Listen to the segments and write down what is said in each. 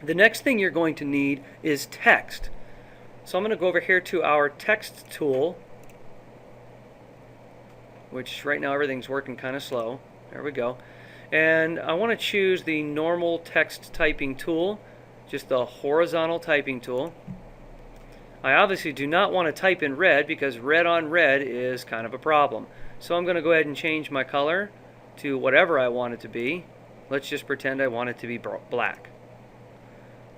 The next thing you're going to need is text. So I'm going to go over here to our text tool, which right now everything's working kind of slow. There we go. And I want to choose the normal text typing tool, just the horizontal typing tool. I obviously do not want to type in red because red on red is kind of a problem. So I'm going to go ahead and change my color to whatever I want it to be. Let's just pretend I want it to be black.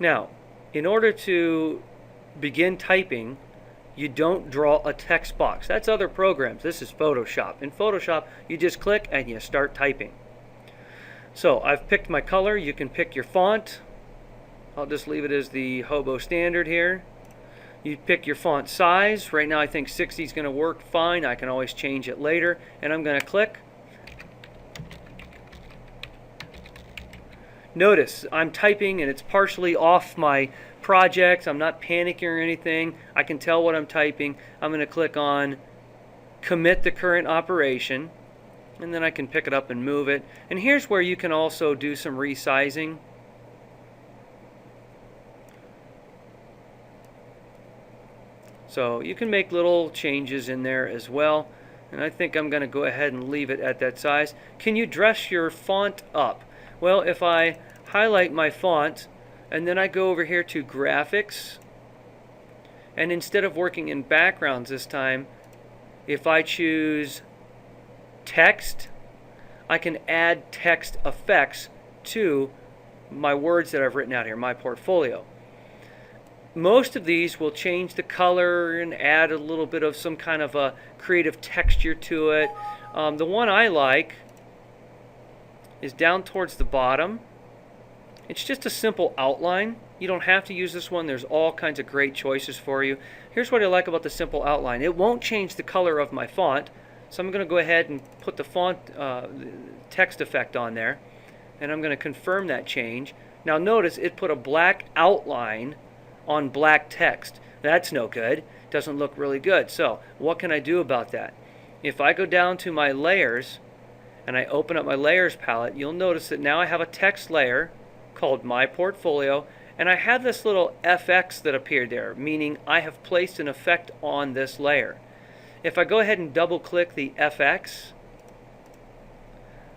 Now, in order to begin typing, you don't draw a text box. That's other programs. This is Photoshop. In Photoshop, you just click and you start typing. So I've picked my color. You can pick your font. I'll just leave it as the Hobo Standard here. You pick your font size. Right now I think 60 is going to work fine. I can always change it later. And I'm going to click. Notice I'm typing and it's partially off my project. I'm not panicking or anything. I can tell what I'm typing. I'm going to click on commit the current operation, and then I can pick it up and move it. And here's where you can also do some resizing. So you can make little changes in there as well. And I think I'm going to go ahead and leave it at that size. Can you dress your font up? Well, if I highlight my font and then I go over here to graphics, and instead of working in backgrounds this time, if I choose text, I can add text effects to my words that I've written out here, my portfolio. Most of these will change the color and add a little bit of some kind of a creative texture to it. The one I like is down towards the bottom. It's just a simple outline. You don't have to use this one. There's all kinds of great choices for you. Here's what I like about the simple outline. It won't change the color of my font. So I'm going to go ahead and put the font text effect on there. And I'm going to confirm that change. Now notice it put a black outline on black text. That's no good. It doesn't look really good. So what can I do about that? If I go down to my layers and I open up my layers palette, you'll notice that now I have a text layer called My Portfolio, and I have this little FX that appeared there, meaning I have placed an effect on this layer. If I go ahead and double click the FX,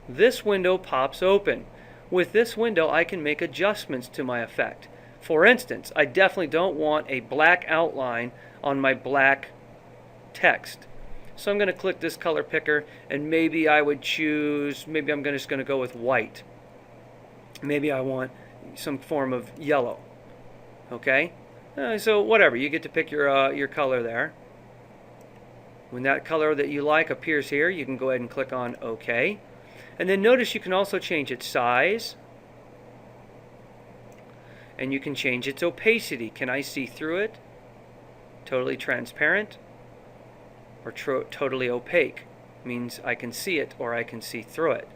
this window pops open. With this window I can make adjustments to my effect. For instance, I definitely don't want a black outline on my black text. So I'm going to click this color picker, and maybe I would choose, maybe I'm just going to go with white. Maybe I want some form of yellow. Okay? So whatever, you get to pick your color there. When that color that you like appears here, you can go ahead and click on OK. And then notice you can also change its size. And you can change its opacity. Can I see through it? Totally transparent? Or totally opaque? Means I can see it or I can see through it.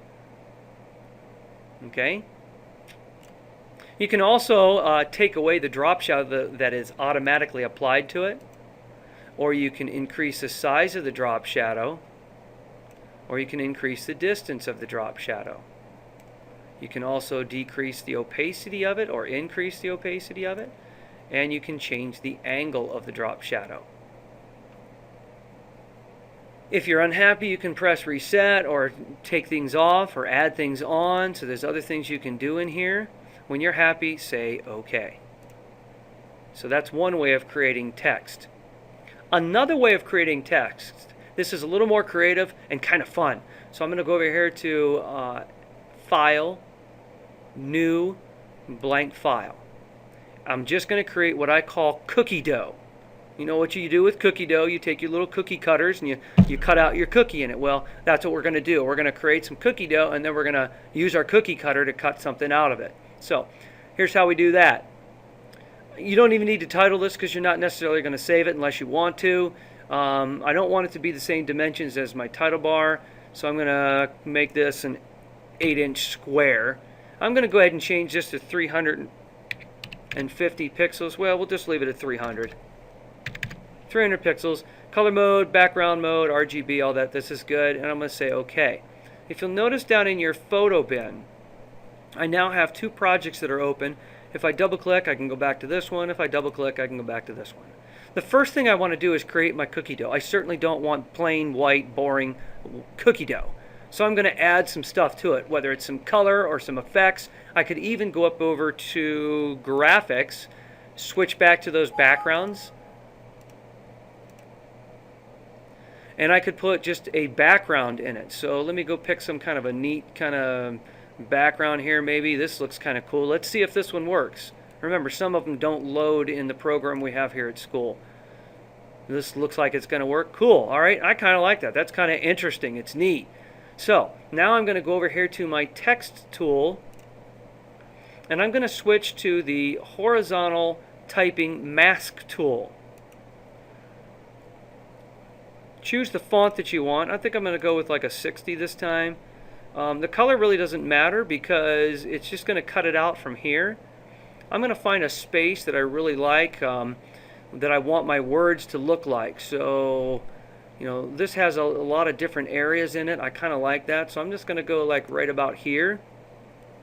Okay? You can also take away the drop shadow that is automatically applied to it. Or you can increase the size of the drop shadow. Or you can increase the distance of the drop shadow. You can also decrease the opacity of it or increase the opacity of it. And you can change the angle of the drop shadow. If you're unhappy, you can press reset or take things off or add things on. So there's other things you can do in here. When you're happy, say OK. So that's one way of creating text. Another way of creating text, this is a little more creative and kind of fun. So I'm going to go over here to File, New, Blank File. I'm just going to create what I call cookie dough. You know what you do with cookie dough? You take your little cookie cutters and you cut out your cookie in it. Well, that's what we're going to do. We're going to create some cookie dough, and then we're going to use our cookie cutter to cut something out of it. So here's how we do that. You don't even need to title this because you're not necessarily going to save it unless you want to. I don't want it to be the same dimensions as my title bar, so I'm going to make this an 8-inch square. I'm going to go ahead and change this to 350 pixels. Well, we'll just leave it at 300. 300 pixels. Color mode, background mode, RGB, all that. This is good, and I'm going to say OK. If you'll notice down in your photo bin, I now have two projects that are open, If I double click, I can go back to this one. If I double click, I can go back to this one. The first thing I want to do is create my cookie dough. I certainly don't want plain, white, boring cookie dough. So I'm going to add some stuff to it, whether it's some color or some effects. I could even go up over to graphics, switch back to those backgrounds, and I could put just a background in it. So let me go pick some kind of a neat kind of background here. Maybe this looks kind of cool. Let's see if this one works. Remember, some of them don't load in the program we have here at school. This looks like it's going to work. Cool. All right, I kind of like that. That's kind of interesting. It's neat. So now I'm going to go over here to my text tool, and I'm going to switch to the horizontal typing mask tool. Choose the font that you want. I think I'm going to go with like a 60 this time. The color really doesn't matter because it's just going to cut it out from here. I'm going to find a space that I really like, that I want my words to look like. So, you know, this has a lot of different areas in it. I kind of like that. So I'm just going to go like right about here.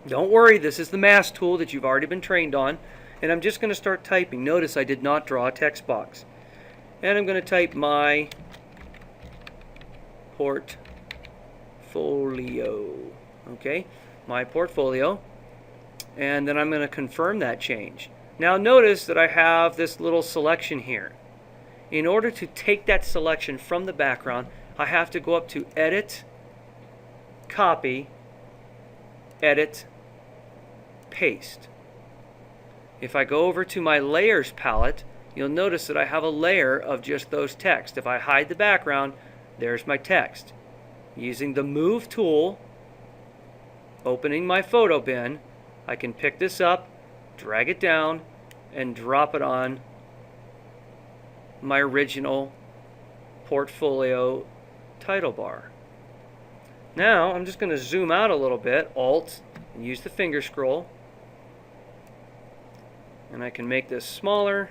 Don't worry, this is the mask tool that you've already been trained on. And I'm just going to start typing. Notice I did not draw a text box. And I'm going to type my portfolio. Okay, my portfolio. And then I'm going to confirm that change. Now notice that I have this little selection here. In order to take that selection from the background, I have to go up to Edit, Copy, Edit, Paste. If I go over to my Layers palette, you'll notice that I have a layer of just those text. If I hide the background, there's my text. Using the Move tool, opening my photo bin, I can pick this up, drag it down, and drop it on my original portfolio title bar. Now I'm just going to zoom out a little bit, Alt, and use the finger scroll, and I can make this smaller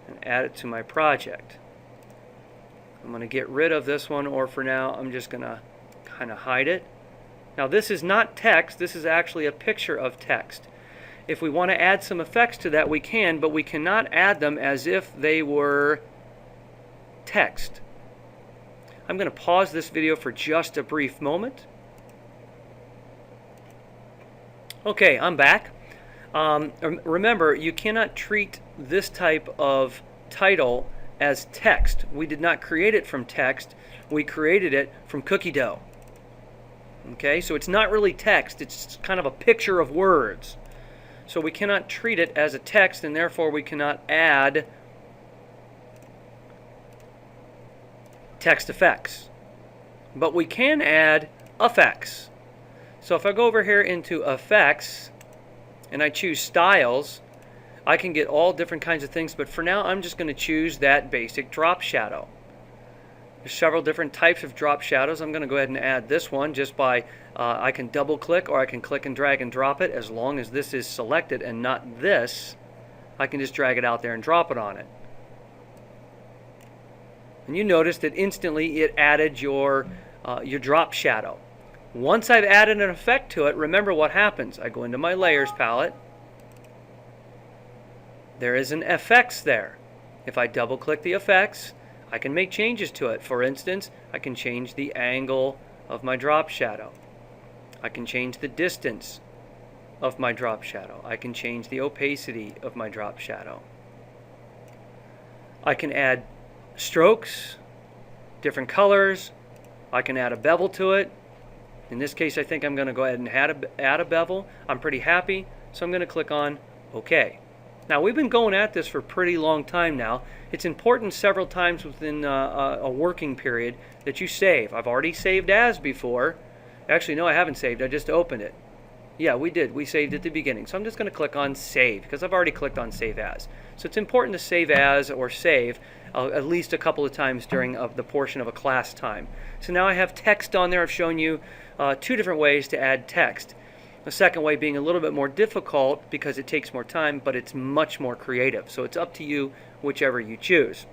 and add it to my project. I'm going to get rid of this one, or for now I'm just going to kind of hide it. Now this is not text, this is actually a picture of text. If we want to add some effects to that, we can, but we cannot add them as if they were text. I'm going to pause this video for just a brief moment. Okay, I'm back. Remember, you cannot treat this type of title as text. We did not create it from text. We created it from cookie dough. Okay, so it's not really text. It's kind of a picture of words. So we cannot treat it as a text, and therefore we cannot add text effects. But we can add effects. So if I go over here into effects and I choose styles, I can get all different kinds of things, but for now I'm just going to choose that basic drop shadow. There's several different types of drop shadows. I'm going to go ahead and add this one just by, I can double click or I can click and drag and drop it. As long as this is selected and not this, I can just drag it out there and drop it on it. And you notice that instantly it added your drop shadow. Once I've added an effect to it, remember what happens. I go into my Layers palette. There is an effects there. If I double click the effects, I can make changes to it. For instance, I can change the angle of my drop shadow. I can change the distance of my drop shadow. I can change the opacity of my drop shadow. I can add strokes, different colors. I can add a bevel to it. In this case, I think I'm going to go ahead and add a bevel. I'm pretty happy, so I'm going to click on OK. Now, we've been going at this for a pretty long time now. It's important several times within a working period that you save. I've already saved as before. Actually, no, I haven't saved. I just opened it. Yeah, we did. We saved at the beginning. So I'm just going to click on Save because I've already clicked on Save As. So it's important to save as or save at least a couple of times during the portion of a class time. So now I have text on there. I've shown you two different ways to add text. The second way being a little bit more difficult because it takes more time, but it's much more creative. So it's up to you whichever you choose.